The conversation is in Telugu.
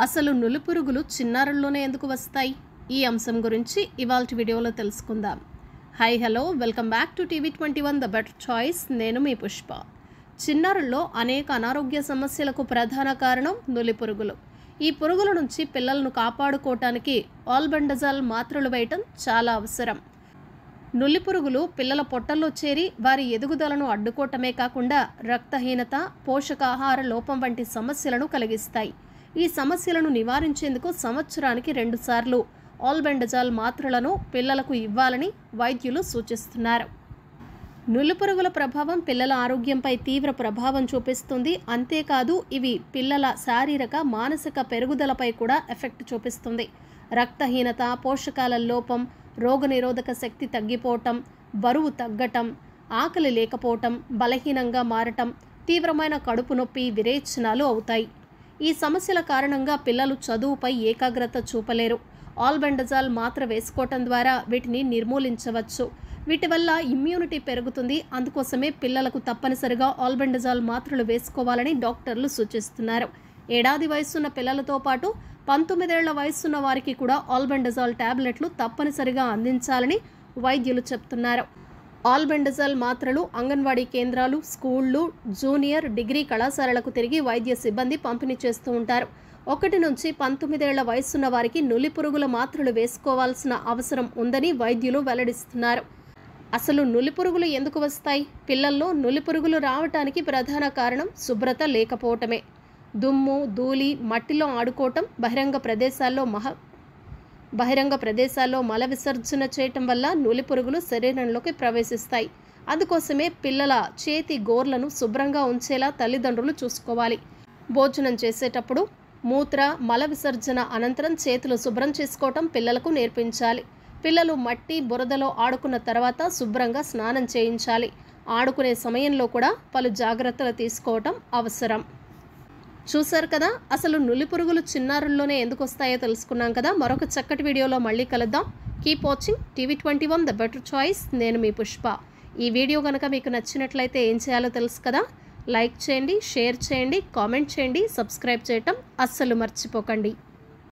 అసలు నులిపురుగులు చిన్నారుల్లోనే ఎందుకు వస్తాయి? ఈ అంశం గురించి ఇవాల్టి వీడియోలో తెలుసుకుందాం. Hi hello, welcome back to TV21 the better choice. నేను మీ పుష్ప. చిన్నారుల్లో అనేక అనారోగ్య సమస్యలకు ప్రధాన కారణం నులిపురుగులు. ఈ పురుగుల నుంచి పిల్లలను కాపాడుకోవటానికి ఆల్బెండజాల్ మాత్రలు వేయటం చాలా అవసరం. నులిపురుగులు పిల్లల పొట్టల్లో చేరి వారి ఎదుగుదలను అడ్డుకోవటమే కాకుండా రక్తహీనత, పోషకాహార లోపం వంటి సమస్యలను కలిగిస్తాయి. ఈ సమస్యలను నివారించేందుకు సంవత్సరానికి 2 సార్లు ఆల్బెండజాల్ మాత్రలను పిల్లలకు ఇవ్వాలని వైద్యులు సూచిస్తున్నారు. నులిపురుగుల ప్రభావం పిల్లల ఆరోగ్యంపై తీవ్ర ప్రభావం చూపిస్తుంది. అంతేకాదు, ఇవి పిల్లల శారీరక, మానసిక పెరుగుదలపై కూడా ఎఫెక్ట్ చూపిస్తుంది. రక్తహీనత, పోషకాల లోపం, రోగనిరోధక శక్తి తగ్గిపోవటం, బరువు తగ్గటం, ఆకలి లేకపోవటం, బలహీనంగా మారటం, తీవ్రమైన కడుపు నొప్పి, విరేచనాలు అవుతాయి. ఈ సమస్యల కారణంగా పిల్లలు చదువుపై ఏకాగ్రత చూపలేరు. ఆల్బెండజాల్ మాత్ర వేసుకోవటం ద్వారా వీటిని నిర్మూలించవచ్చు. వీటి వల్ల ఇమ్యూనిటీ పెరుగుతుంది. అందుకోసమే పిల్లలకు తప్పనిసరిగా ఆల్బెండజాల్ మాత్రలు వేసుకోవాలని డాక్టర్లు సూచిస్తున్నారు. 1 ఏడాది వయసున్న పిల్లలతో పాటు 19 ఏళ్ల వయసున్న వారికి కూడా ఆల్బెండజాల్ టాబ్లెట్లు తప్పనిసరిగా అందించాలని వైద్యులు చెప్తున్నారు. ఆల్బెండజాల్ మాత్రలు అంగన్వాడీ కేంద్రాలు, స్కూళ్లు, జూనియర్, డిగ్రీ కళాశాలలకు తిరిగి వైద్య సిబ్బంది పంపిణీ చేస్తూ ఉంటారు. 1 నుంచి 19 ఏళ్ల వయసున్న వారికి నులిపురుగుల మాత్రలు వేసుకోవాల్సిన అవసరం ఉందని వైద్యులు వెల్లడిస్తున్నారు. అసలు నులిపురుగులు ఎందుకు వస్తాయి? పిల్లల్లో నులిపురుగులు రావటానికి ప్రధాన కారణం శుభ్రత లేకపోవటమే. దుమ్ము, ధూళి, మట్టిలో ఆడుకోవటం, బహిరంగ ప్రదేశాల్లో మల విసర్జన చేయటం వల్ల నులిపురుగులు శరీరంలోకి ప్రవేశిస్తాయి. అందుకోసమే పిల్లల చేతి గోర్లను శుభ్రంగా ఉంచేలా తల్లిదండ్రులు చూసుకోవాలి. భోజనం చేసేటప్పుడు మూత్ర, మల విసర్జన అనంతరం చేతులు శుభ్రం చేసుకోవటం పిల్లలకు నేర్పించాలి. పిల్లలు మట్టి, బురదలో ఆడుకున్న తర్వాత శుభ్రంగా స్నానం చేయించాలి. ఆడుకునే సమయంలో కూడా పలు జాగ్రత్తలు తీసుకోవటం అవసరం. చూశారు కదా, అసలు నులిపురుగులు చిన్నారుల్లోనే ఎందుకు వస్తాయో తెలుసుకున్నాం కదా. మరొక చక్కటి వీడియోలో మళ్ళీ కలుద్దాం. Keep watching TV21 the better choice. నేను మీ పుష్ప. ఈ వీడియో కనుక మీకు నచ్చినట్లయితే ఏం చేయాలో తెలుసు కదా. లైక్ చేయండి, షేర్ చేయండి, కామెంట్ చేయండి, సబ్స్క్రైబ్ చేయటం అస్సలు మర్చిపోకండి.